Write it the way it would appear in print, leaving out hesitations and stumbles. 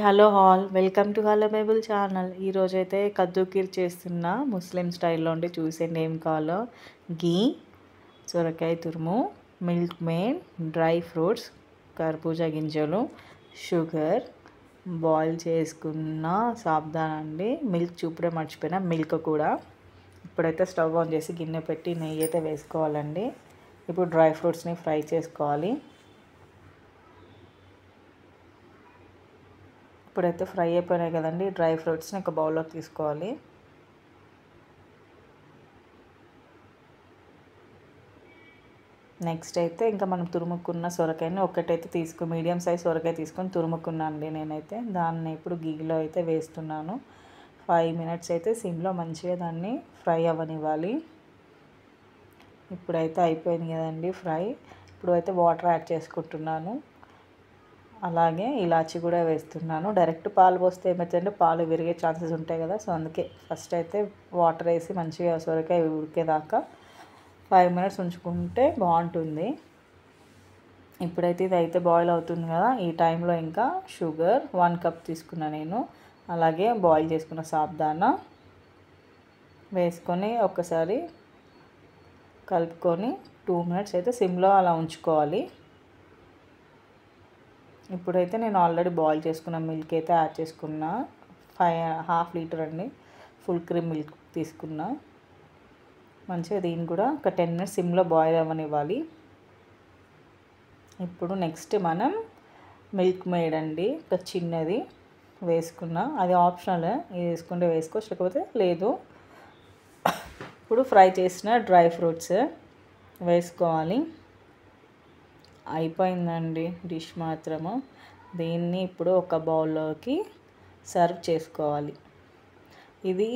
Hello all welcome to hello Bible channel. ఈరోజైతే కద్దు కీర్ చేస్తున్నా ముస్లిం స్టైల్లో ఉండి చూసేయండి ఏం కావాలో. గీ, సొరకాయ తురుము, మిల్క్ మేడ్, డ్రై ఫ్రూట్స్, కర్బూజా గింజలు, షుగర్, బాయిల్ చేసుకున్న సాబ్దాన్ అండి, మిల్క్ చూపుడే మర్చిపోయినా మిల్క్ కూడా. ఇప్పుడైతే స్టవ్ ఆన్ చేసి గిన్నె పెట్టి నెయ్యి అయితే వేసుకోవాలండి. ఇప్పుడు డ్రై ఫ్రూట్స్ని ఫ్రై చేసుకోవాలి. ఇప్పుడైతే ఫ్రై అయిపోయినాయి కదండి, డ్రై ఫ్రూట్స్ని ఒక బౌల్లోకి తీసుకోవాలి. నెక్స్ట్ అయితే ఇంకా మనం తురుముకున్న సొరకాయని ఒకటైతే మీడియం సైజ్ సొరకాయ తీసుకొని తురుముకున్నా అండి నేనైతే. దాన్ని ఇప్పుడు గీలో అయితే వేస్తున్నాను. 5 minutes అయితే సిమ్లో మంచిగా దాన్ని ఫ్రై అవ్వనివ్వాలి. ఇప్పుడైతే అయిపోయింది కదండి ఫ్రై. ఇప్పుడు అయితే వాటర్ యాడ్ చేసుకుంటున్నాను. అలాగే ఇలాచి కూడా వేస్తున్నాను. డైరెక్ట్ పాలు పోస్తే ఏమవుతుందంటే పాలు విరిగే ఛాన్సెస్ ఉంటాయి కదా, సో అందుకే ఫస్ట్ అయితే వాటర్ వేసి మంచిగా సొరకాయ ఉడికేదాకా 5 minutes ఉంచుకుంటే బాగుంటుంది. ఇప్పుడైతే ఇది అయితే బాయిల్ అవుతుంది కదా, ఈ టైంలో ఇంకా షుగర్ 1 cup తీసుకున్నా నేను. అలాగే బాయిల్ చేసుకున్న సాబ్దానా వేసుకొని ఒకసారి కలుపుకొని 2 minutes అయితే సిమ్లో అలా ఉంచుకోవాలి. ఇప్పుడైతే నేను ఆల్రెడీ బాయిల్ చేసుకున్న మిల్క్ అయితే యాడ్ చేసుకున్నా. 1/2 లీటర్ అండి, ఫుల్ క్రీమ్ మిల్క్ తీసుకున్నా. మంచిగా దీన్ని కూడా ఒక 10 minutes సిమ్లో బాయిల్ అవ్వనివ్వాలి. ఇప్పుడు నెక్స్ట్ మనం మిల్క్ మేడ్ అండి, ఒక చిన్నది వేసుకున్నా. అది ఆప్షనల్, ఇది వేసుకుంటే వేసుకోవచ్చు లేకపోతే లేదు. ఇప్పుడు ఫ్రై చేసిన డ్రై ఫ్రూట్స్ వేసుకోవాలి. అయిపోయిందండి డిష్ మాత్రము. దీన్ని ఇప్పుడు ఒక బౌల్లోకి సర్వ్ చేసుకోవాలి. ఇది